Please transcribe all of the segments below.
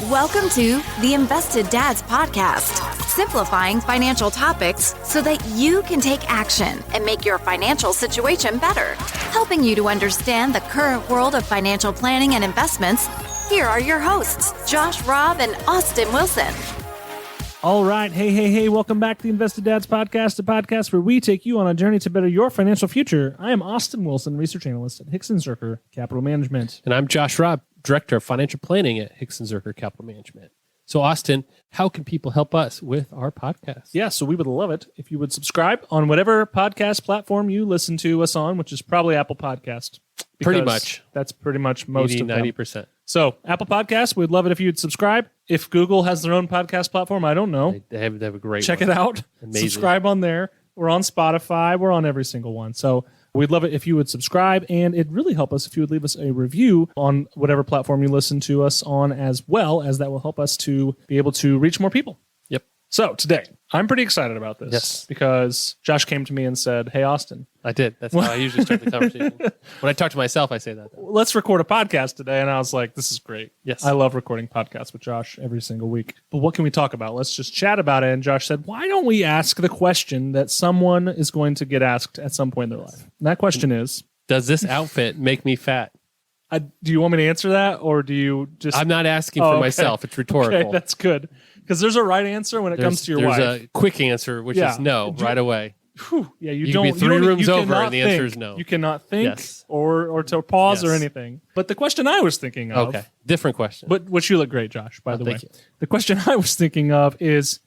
Welcome to the Invested Dads Podcast, simplifying financial topics so that you can take action and make your financial situation better. Helping you to understand the current world of financial planning and investments, here are your hosts, Josh Robb and Austin Wilson. All right. Hey. Welcome back to the Invested Dads Podcast, a podcast where we take you on a journey to better your financial future. I am Austin Wilson, research analyst at Hixon Zuercher Capital Management. And I'm Josh Robb, director of financial planning at Hixon Zuercher Capital Management. So, Austin, how can people help us with our podcast? Yeah, so we would love it if you would subscribe on whatever podcast platform you listen to us on, which is probably Apple Podcast. Pretty much. That's pretty much most 80, of them. 90%. So, Apple Podcasts, we'd love it if you'd subscribe. If Google has their own podcast platform, I don't know. They have a great Check one. it out. Amazing. Subscribe on there. We're on Spotify. We're on every single one. So we'd love it if you would subscribe, and it'd really help us if you would leave us a review on whatever platform you listen to us on, as well as that will help us to be able to reach more people. Yep. So today, I'm pretty excited about this. Yes. Because Josh came to me and said, hey, Austin, I did. That's how I usually start the conversation. When I talk to myself, I say that. let's record a podcast today. And I was like, this is great. Yes. I love recording podcasts with Josh every single week. But what can we talk about? Let's just chat about it. And Josh said, why don't we ask the question that someone is going to get asked at some point in their life? And that question is, Does this outfit make me fat? do you want me to answer that, or do you just... I'm not asking for okay. myself. It's rhetorical. Okay, that's good. Because there's a right answer when it comes to your wife. There's a quick answer, which is no, right away. Whew. Yeah, you could don't... be three rooms you over, cannot and the think. answer is no. You cannot think Yes. or to pause or Yes. anything. But the question I was thinking of... Okay, different question. But which you look great, Josh, by the way. thank you. The question I was thinking of is,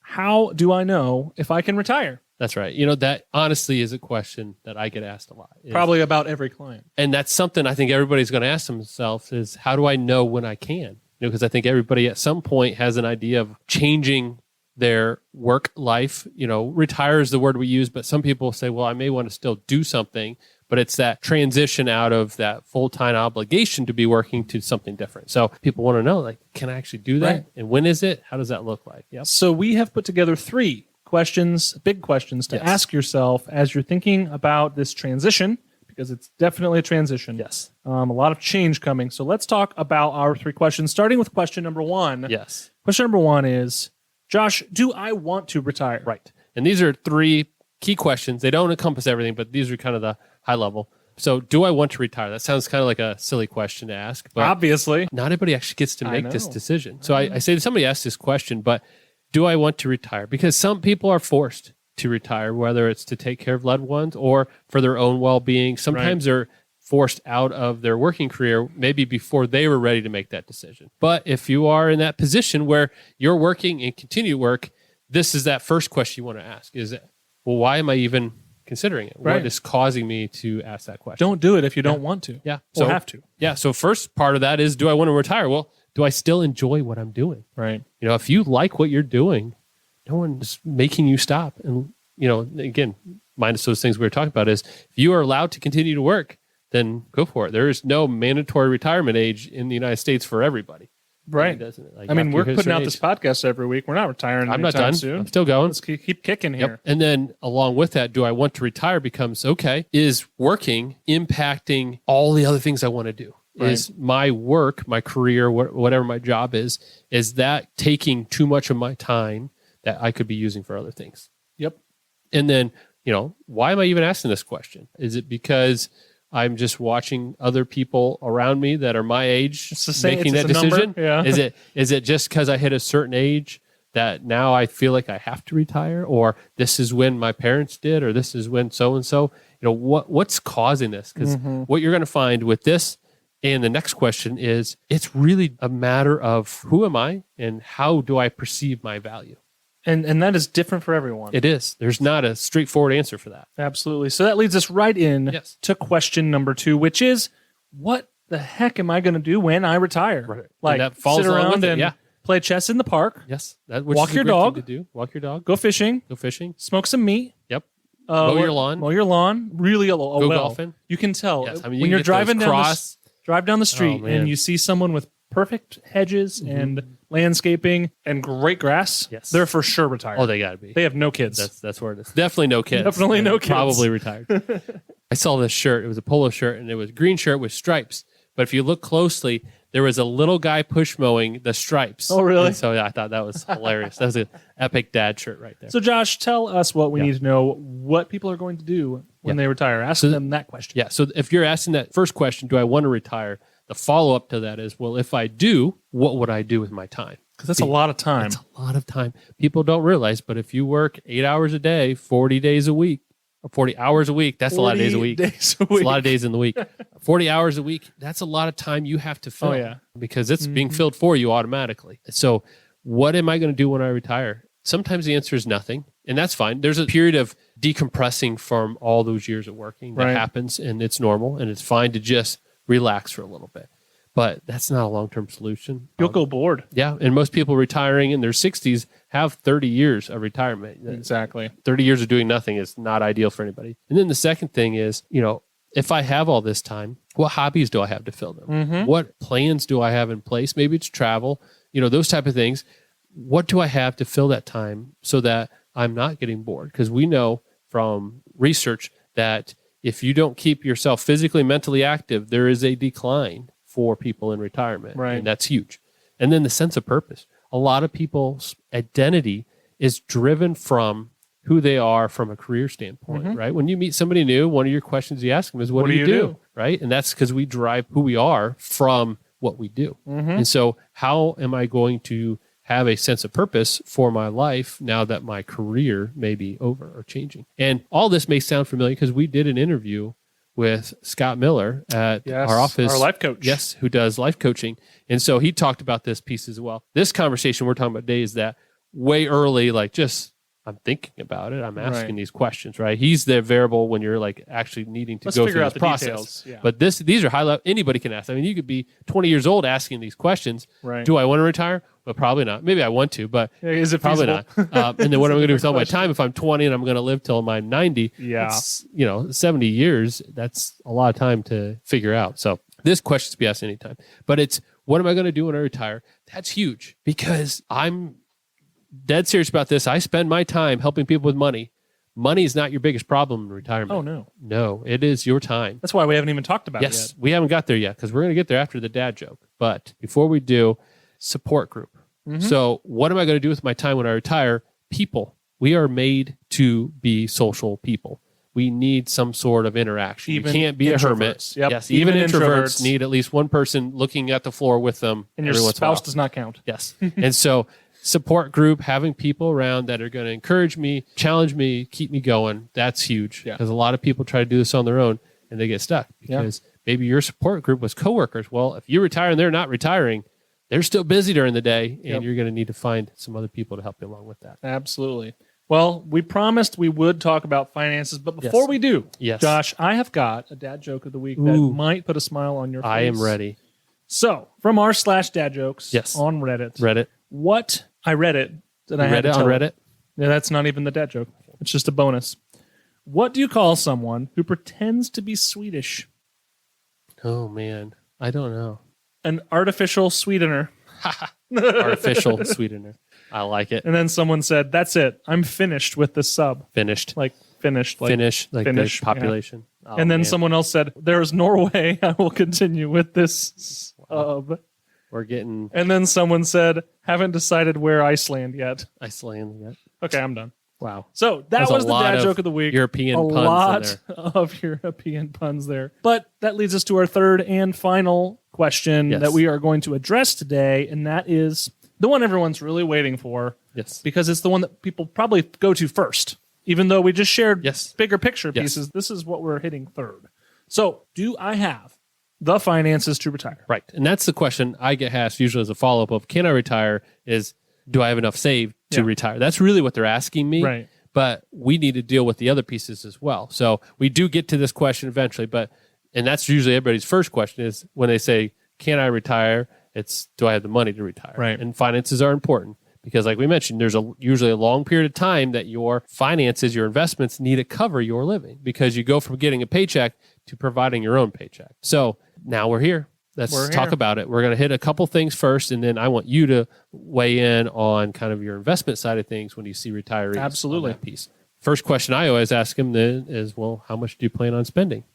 how do I know if I can retire? That's right. You know, that honestly is a question that I get asked a lot. Probably about every client. And that's something I think everybody's going to ask themselves is, how do I know when I can? Because I think everybody at some point has an idea of changing their work life. Retire is the word we use, but some people say, well, I may want to still do something, but it's that transition out of that full-time obligation to be working to something different. So people want to know, like, can I actually do that? Right. And when is it? How does that look like? Yep. So we have put together 3 questions, big questions to Yes. ask yourself as you're thinking about this transition, because it's definitely a transition. Yes. A lot of change coming. So let's talk about our 3 questions, starting with question number 1. Yes. Question number 1 is, Josh, do I want to retire? Right. And these are 3 key questions. They don't encompass everything, but these are kind of the high level. So do I want to retire? That sounds kind of like a silly question to ask, but Obviously. not everybody actually gets to make this know. decision. So I say to somebody asked this question, but do I want to retire? Because some people are forced to retire, whether it's to take care of loved ones or for their own well-being. Sometimes they're forced out of their working career maybe before they were ready to make that decision. But if you are in that position where you're working and continue to work, this is that first question you want to ask is, well, why am I even considering it? Right. What is causing me to ask that question? Don't do it if you don't want to. Yeah. Or have to. Yeah. So first part of that is, do I want to retire? Well, do I still enjoy what I'm doing? Right. If you like what you're doing, no one's making you stop. And, again, minus those things we were talking about is, if you are allowed to continue to work, then go for it. There is no mandatory retirement age in the United States for everybody. Right. We're putting out this podcast every week. We're not retiring I'm not anytime done. soon. I'm still going. Let's keep kicking here. Yep. And then along with that, do I want to retire becomes, okay, is working impacting all the other things I want to do? Right. Is my work, my career, whatever my job is that taking too much of my time that I could be using for other things? Yep. And then, why am I even asking this question? Is it because I'm just watching other people around me that are my age making that decision? Yeah. Is it just because I hit a certain age that now I feel like I have to retire, or this is when my parents did, or this is when so-and-so? What's causing this? Because what you're going to find with this and the next question is, it's really a matter of who am I and how do I perceive my value? And that is different for everyone. It is. There's not a straightforward answer for that. Absolutely. So that leads us right in Yes. to question number 2, which is, what the heck am I going to do when I retire? Right. Like, And that falls sit along around with it, and yeah. play chess in the park, Yes. Walk your dog. To do. Walk your dog. go fishing, Go fishing. smoke some meat, Yep. Mow your lawn. Mow your lawn. Really, Go golfing. You can tell Yes. when you you're get driving those drive down the street Oh, man. and you see someone with perfect hedges and landscaping and great grass. Yes. They're for sure retired. Oh, they got to be. They have no kids. That's where it is. Definitely no kids. Definitely no kids. Probably retired. I saw this shirt. It was a polo shirt, and it was a green shirt with stripes. But if you look closely, there was a little guy push mowing the stripes. Oh, really? And so I thought that was hilarious. That was an epic dad shirt right there. So Josh, tell us what we need to know, what people are going to do when they retire. Ask them that question. Yeah. So if you're asking that first question, do I want to retire? The follow-up to that is, well, if I do, what would I do with my time? Because that's a lot of time. That's a lot of time. People don't realize, but if you work 8 hours a day, 40 days a week, or 40 hours a week, that's a lot of days a week. It's a lot of days in the week. 40 hours a week, that's a lot of time you have to fill because it's being filled for you automatically. So what am I going to do when I retire? Sometimes the answer is nothing, and that's fine. There's a period of decompressing from all those years of working that happens, and it's normal, and it's fine to just relax for a little bit. But that's not a long-term solution. You'll go bored. Yeah, and most people retiring in their 60s have 30 years of retirement. Exactly. 30 years of doing nothing is not ideal for anybody. And then the second thing is, if I have all this time, what hobbies do I have to fill them? What plans do I have in place? Maybe it's travel, those type of things. What do I have to fill that time so that I'm not getting bored? Because we know from research that if you don't keep yourself physically, mentally active, there is a decline for people in retirement. Right. And that's huge. And then the sense of purpose. A lot of people's identity is driven from who they are from a career standpoint, right? When you meet somebody new, one of your questions you ask them is, what do you do? Right? And that's because we derive who we are from what we do. And so how am I going to have a sense of purpose for my life now that my career may be over or changing? And all this may sound familiar because we did an interview with Scott Miller at our office. Our life coach. Yes, who does life coaching. And so he talked about this piece as well. This conversation we're talking about today is that way early, I'm thinking about it. I'm asking these questions, right? He's the variable when you're actually needing to go through this process. Details. Yeah. But these are high level. Anybody can ask. I mean, you could be 20 years old asking these questions. Right. Do I want to retire? Well, probably not. Maybe I want to, but is it probably feasible? not. And then what am I going to do with all my time if I'm 20 and I'm going to live till I'm 90? Yeah. 70 years. That's a lot of time to figure out. So this question to be asked anytime. But it's, what am I going to do when I retire? That's huge because I'm dead serious about this. I spend my time helping people with money. Money is not your biggest problem in retirement. Oh, no. No, it is your time. That's why we haven't even talked about it Yes, yet. we haven't got there yet because we're going to get there after the dad joke. But before we do, support group. So what am I going to do with my time when I retire? People. We are made to be social people. We need some sort of interaction. You can't be a hermit. Yep. Yes, even introverts need at least one person looking at the floor with them. And your spouse does not count. Yes. And so support group, having people around that are going to encourage me, challenge me, keep me going, that's huge. Because a lot of people try to do this on their own and they get stuck because maybe your support group was coworkers. Well, if you retire and they're not retiring, they're still busy during the day, and you're going to need to find some other people to help you along with that. Absolutely. Well, we promised we would talk about finances, but before we do, Josh, I have got a dad joke of the week that might put a smile on your face. I am ready. So, from r/dad jokes on Reddit. What I read it that I had to tell on Reddit. Yeah, that's not even the dad joke. It's just a bonus. What do you call someone who pretends to be Swedish? Oh man, I don't know. An artificial sweetener. Artificial sweetener. I like it. And then someone said, "That's it. I'm finished with the sub." Finished. Finished. Finish. The population. Yeah. And then someone else said, "There's Norway. I will continue with this sub." We're getting. And then someone said, "Haven't decided where Iceland yet." Iceland yet. Okay, I'm done. Wow. So that was the dad joke of the week. European puns in there. Of European puns there. But that leads us to our third and final question that we are going to address today, and that is the one everyone's really waiting for. Yes. Because it's the one that people probably go to first. Even though we just shared bigger picture pieces, this is what we're hitting third. So, do I have the finances to retire? Right. And that's the question I get asked usually as a follow-up of, can I retire? Is, do I have enough saved to retire? That's really what they're asking me. Right. But we need to deal with the other pieces as well. So we do get to this question eventually, and that's usually everybody's first question is when they say, can I retire? It's, do I have the money to retire? Right. And finances are important because like we mentioned, there's usually a long period of time that your finances, your investments need to cover your living because you go from getting a paycheck to providing your own paycheck. So now we're here. Let's talk about it. We're going to hit a couple things first, and then I want you to weigh in on kind of your investment side of things when you see retirees. Absolutely. On that piece. First question I always ask them then is, well, how much do you plan on spending?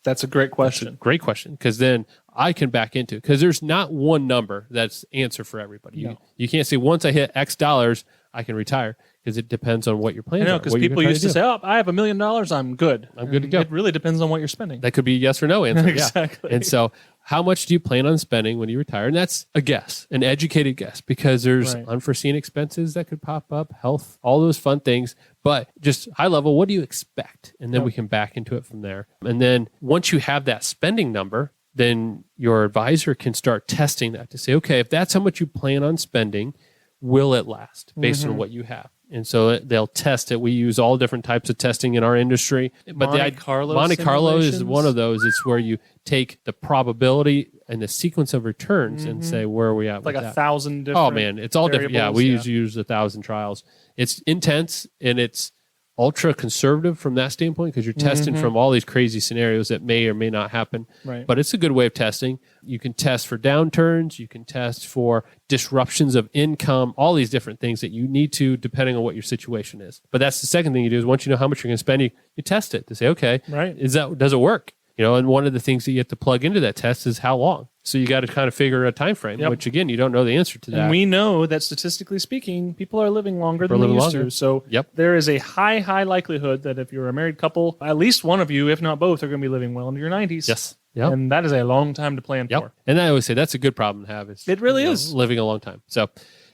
That's a great question. Great question, because then I can back into, because there's not one number that's answer for everybody. No. You can't say once I hit X dollars, I can retire, because it depends on what your plans are. I know, because people used to say, "Oh, I have $1 million, I'm good. I'm good to go." It really depends on what you're spending. That could be a yes or no answer. Exactly. Yeah. And so how much do you plan on spending when you retire? And that's a guess, an educated guess, because there's unforeseen expenses that could pop up, health, all those fun things. But just high level, what do you expect? And then we can back into it from there. And then once you have that spending number, then your advisor can start testing that to say, okay, if that's how much you plan on spending, will it last based on what you have? And so they'll test it. We use all different types of testing in our industry. But Monte Carlo is one of those. It's where you take the probability and the sequence of returns and say, where are we at like with that? 1,000 different Oh, man, it's all different. Yeah, we use 1,000 trials. It's intense, and it's ultra conservative from that standpoint, because you're testing from all these crazy scenarios that may or may not happen. Right. But it's a good way of testing. You can test for downturns. You can test for disruptions of income, all these different things that you need to, depending on what your situation is. But that's the second thing you do, is once you know how much you're going to spend, you test it to say, okay, does it work? And one of the things that you have to plug into that test is how long. So you got to kind of figure a time frame, which again, you don't know the answer to that. And we know that statistically speaking, people are living longer than they used to. So there is a high likelihood that if you're a married couple, at least one of you, if not both, are going to be living well into your 90s. Yes. Yep. And that is a long time to plan for. And I always say that's a good problem to have. It really is. Living a long time. So,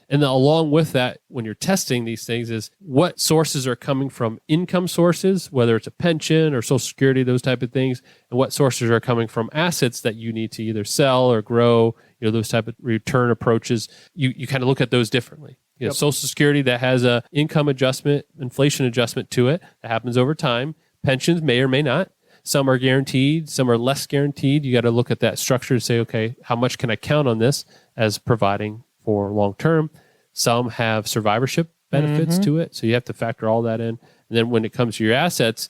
and then along with that, when you're testing these things, is what sources are coming from income sources, whether it's a pension or Social Security, those type of things, and what sources are coming from assets that you need to either sell or grow, those type of return approaches. You kind of look at those differently. Social Security, that has a income adjustment, inflation adjustment to it that happens over time. Pensions may or may not. Some are guaranteed, some are less guaranteed. You got to look at that structure to say, okay, how much can I count on this as providing for long term? Some have survivorship benefits to it, so you have to factor all that in. And then when it comes to your assets,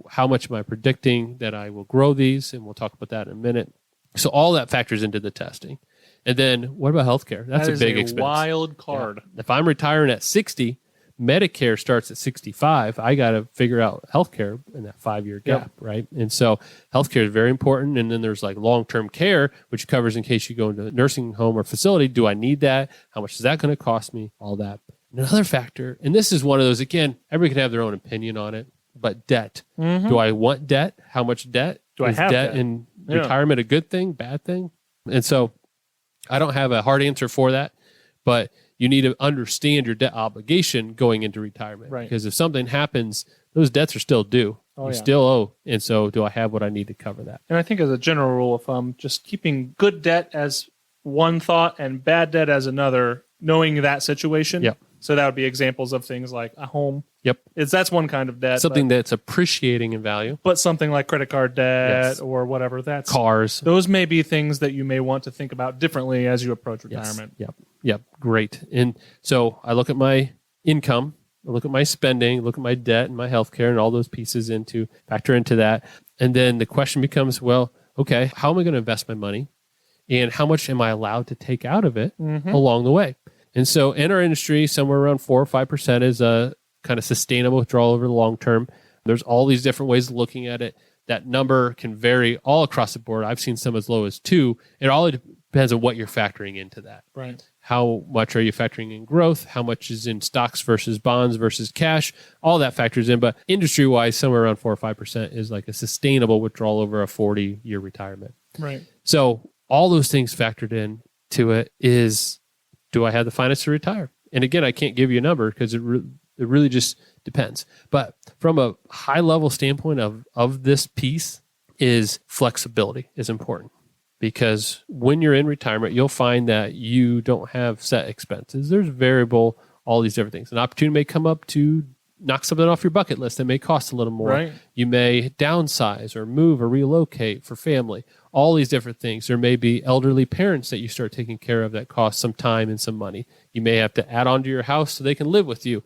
how much am I predicting that I will grow these? And we'll talk about that in a minute. So all that factors into the testing. And then what about healthcare? That's a big expense. Wild card. Yeah. If I'm retiring at 60, Medicare starts at 65. I got to figure out healthcare in that 5-year gap, right? And so healthcare is very important. And then there's like long-term care, which covers in case you go into a nursing home or facility. Do I need that? How much is that going to cost me? All that. Another factor, and this is one of those, again, everybody can have their own opinion on it, but debt. Do I want debt? How much debt? Is debt in retirement a good thing, bad thing? And so I don't have a hard answer for that, but you need to understand your debt obligation going into retirement. Right. Because if something happens, those debts are still due. You still owe. And so do I have what I need to cover that? And I think as a general rule of thumb, just keeping good debt as one thought and bad debt as another, knowing that situation. Yep. So that would be examples of things like a home. Yep. That's one kind of debt. Something that's appreciating in value. But something like credit card debt or whatever, that's cars. Those may be things that you may want to think about differently as you approach retirement. Yep. Great. And so I look at my income, I look at my spending, look at my debt and my healthcare and all those pieces factor into that. And then the question becomes, well, okay, how am I going to invest my money? And how much am I allowed to take out of it along the way? And so in our industry, somewhere around 4 or 5% is a kind of sustainable withdrawal over the long term. There's all these different ways of looking at it. That number can vary all across the board. I've seen some as low as 2. It all depends on what you're factoring into that. Right. How much are you factoring in growth? How much is in stocks versus bonds versus cash? All that factors in. But industry-wise, somewhere around 4 or 5% is like a sustainable withdrawal over a 40-year retirement. Right. So all those things factored in to it is, do I have the finance to retire? And again, I can't give you a number because it really just depends. But from a high-level standpoint of this piece is flexibility is important. Because when you're in retirement, you'll find that you don't have set expenses. There's variable, all these different things. An opportunity may come up to knock something off your bucket list that may cost a little more. Right. You may downsize or move or relocate for family. All these different things. There may be elderly parents that you start taking care of that cost some time and some money. You may have to add on to your house so they can live with you.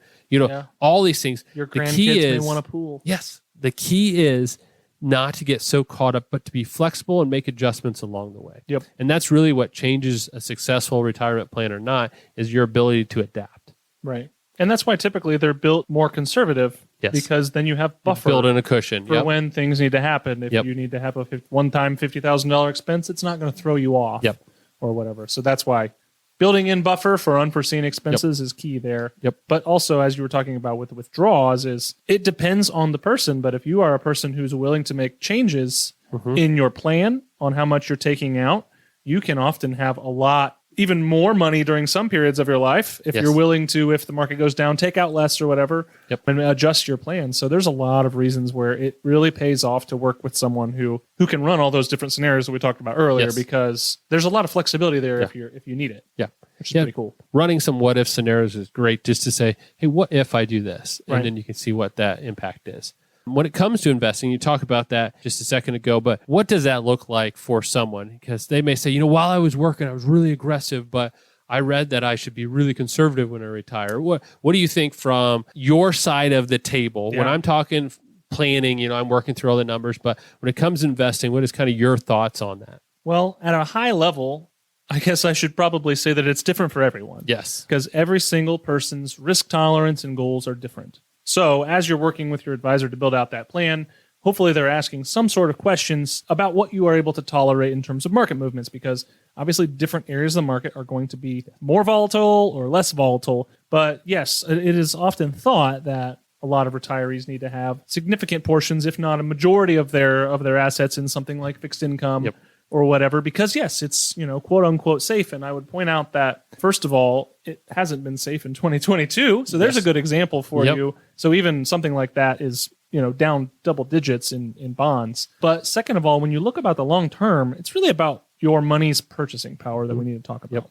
All these things. Your grandkids may want a pool. Yes. The key is not to get so caught up, but to be flexible and make adjustments along the way. Yep. And that's really what changes a successful retirement plan or not, is your ability to adapt. Right. And that's why typically they're built more conservative Yes. because then you have buffer. Build in a cushion. For when things need to happen. If Yep. you need to have a one-time $50,000 expense, it's not going to throw you off Yep. or whatever. So that's why building in buffer for unforeseen expenses is key there. Yep. But also, as you were talking about with withdrawals, is it depends on the person. But if you are a person who's willing to make changes in your plan on how much you're taking out, you can often have a lot, even more money during some periods of your life if Yes. you're willing to, if the market goes down, take out less or whatever and adjust your plan. So there's a lot of reasons where it really pays off to work with someone who can run all those different scenarios that we talked about earlier, because there's a lot of flexibility there if you need it. Yeah. Which is pretty cool. Running some what if scenarios is great, just to say, hey, what if I do this? And Right. then you can see what that impact is. When it comes to investing, you talked about that just a second ago, but what does that look like for someone? Because they may say, while I was working, I was really aggressive, but I read that I should be really conservative when I retire. What do you think from your side of the table? Yeah. When I'm talking planning, I'm working through all the numbers, but when it comes to investing, what is kind of your thoughts on that? Well, at a high level, I guess I should probably say that it's different for everyone. Yes. Because every single person's risk tolerance and goals are different. So as you're working with your advisor to build out that plan, hopefully they're asking some sort of questions about what you are able to tolerate in terms of market movements, because obviously different areas of the market are going to be more volatile or less volatile. But yes, it is often thought that a lot of retirees need to have significant portions, if not a majority of their assets in something like fixed income or whatever, because yes, it's, quote unquote safe. And I would point out that, first of all, it hasn't been safe in 2022. So there's a good example for you. So even something like that is, down double digits in bonds. But second of all, when you look about the long term, it's really about your money's purchasing power that we need to talk about.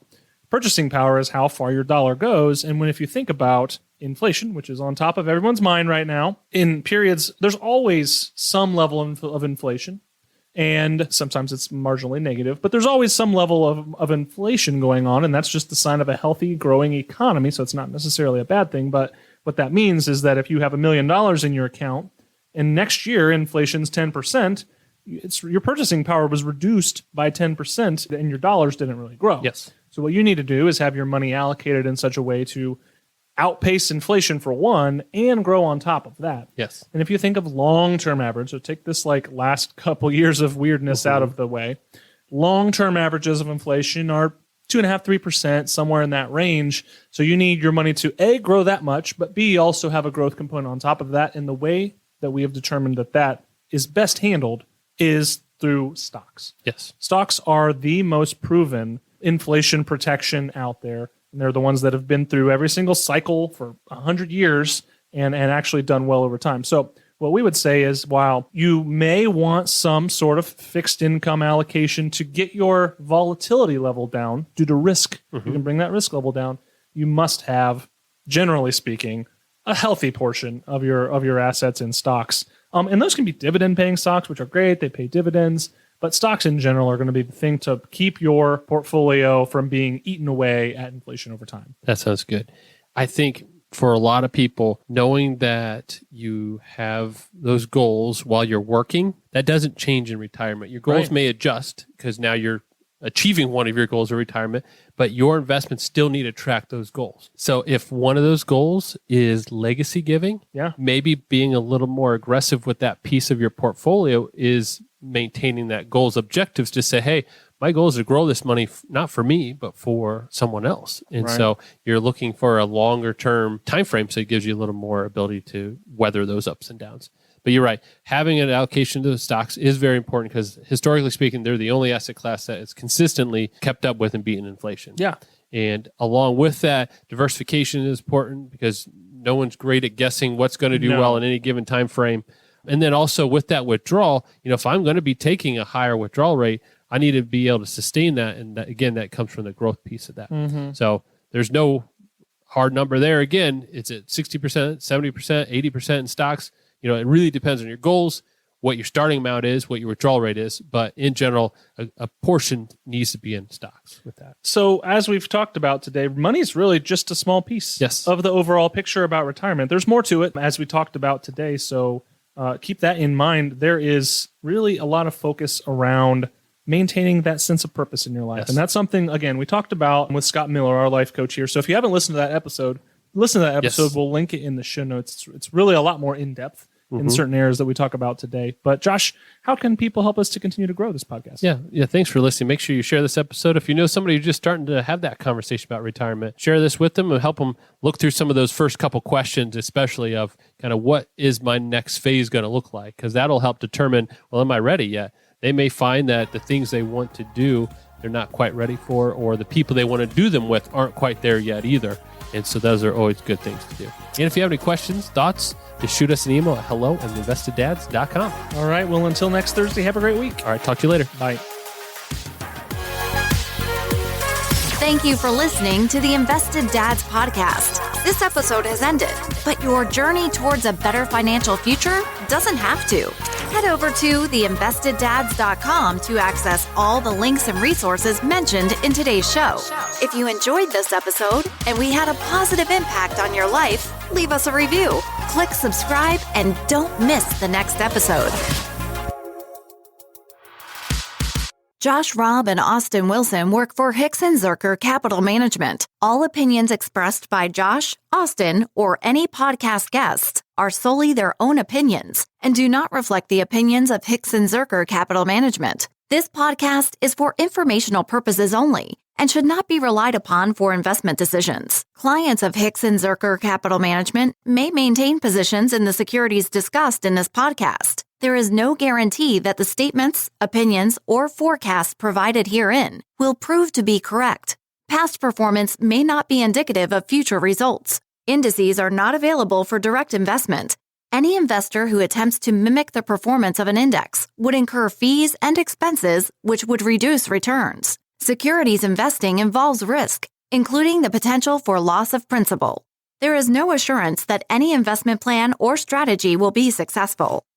Purchasing power is how far your dollar goes. And if you think about inflation, which is on top of everyone's mind right now, in periods, there's always some level of inflation. And sometimes it's marginally negative, but there's always some level of inflation going on, and that's just the sign of a healthy, growing economy, so it's not necessarily a bad thing. But what that means is that if you have $1 million in your account, and next year inflation's 10%, your purchasing power was reduced by 10%, and your dollars didn't really grow. Yes. So what you need to do is have your money allocated in such a way to outpace inflation for one and grow on top of that. Yes. And if you think of long-term average, so take this last couple years of weirdness out of the way, long-term averages of inflation are 2.5%, 3%, somewhere in that range. So you need your money to A, grow that much, but B, also have a growth component on top of that. And the way that we have determined that is best handled is through stocks. Yes. Stocks are the most proven inflation protection out there. And they're the ones that have been through every single cycle for 100 years and actually done well over time. So what we would say is, while you may want some sort of fixed income allocation to get your volatility level down due to risk, you can bring that risk level down, you must have, generally speaking, a healthy portion of your assets in stocks. And those can be dividend-paying stocks, which are great. They pay dividends. But stocks in general are going to be the thing to keep your portfolio from being eaten away at inflation over time. That sounds good. I think for a lot of people, knowing that you have those goals while you're working, that doesn't change in retirement. Your goals may adjust because now you're achieving one of your goals of retirement, but your investments still need to track those goals. So if one of those goals is legacy giving, maybe being a little more aggressive with that piece of your portfolio is maintaining that goal's objectives to say, hey, my goal is to grow this money, not for me, but for someone else. And so you're looking for a longer term time frame, so it gives you a little more ability to weather those ups and downs. But you're right. Having an allocation to the stocks is very important because historically speaking, they're the only asset class that is consistently kept up with and beaten inflation. Yeah. And along with that, diversification is important because no one's great at guessing what's going to do well in any given time frame. And then also with that withdrawal, if I'm going to be taking a higher withdrawal rate, I need to be able to sustain that. And that, again, that comes from the growth piece of that. So there's no hard number there. Again, it's at 60%, 70%, 80% in stocks. It really depends on your goals, what your starting amount is, what your withdrawal rate is. But in general, a portion needs to be in stocks with that. So as we've talked about today, money is really just a small piece of the overall picture about retirement. There's more to it, as we talked about today. So keep that in mind. There is really a lot of focus around maintaining that sense of purpose in your life. And that's something, again, we talked about with Scott Miller, our life coach here. So if you haven't listened to that episode, listen to that episode, Yes. we'll link it in the show notes. It's really a lot more in depth in certain areas that we talk about today. But Josh, how can people help us to continue to grow this podcast? Yeah. Thanks for listening. Make sure you share this episode. If you know somebody who's just starting to have that conversation about retirement, share this with them and help them look through some of those first couple questions, especially of kind of what is my next phase going to look like? Because that'll help determine, well, am I ready yet? They may find that the things they want to do, they're not quite ready for, or the people they want to do them with aren't quite there yet either. And so those are always good things to do. And if you have any questions, thoughts, just shoot us an email at hello@theinvesteddads.com. All right. Well, until next Thursday, have a great week. All right. Talk to you later. Bye. Thank you for listening to the Invested Dads podcast. This episode has ended, but your journey towards a better financial future doesn't have to. Head over to theinvesteddads.com to access all the links and resources mentioned in today's show. If you enjoyed this episode and we had a positive impact on your life, leave us a review, click subscribe, and don't miss the next episode. Josh Robb and Austin Wilson work for Hicks & Zerker Capital Management. All opinions expressed by Josh, Austin, or any podcast guests are solely their own opinions and do not reflect the opinions of Hicks & Zerker Capital Management. This podcast is for informational purposes only and should not be relied upon for investment decisions. Clients of Hicks & Zerker Capital Management may maintain positions in the securities discussed in this podcast. There is no guarantee that the statements, opinions, or forecasts provided herein will prove to be correct. Past performance may not be indicative of future results. Indices are not available for direct investment. Any investor who attempts to mimic the performance of an index would incur fees and expenses which would reduce returns. Securities investing involves risk, including the potential for loss of principal. There is no assurance that any investment plan or strategy will be successful.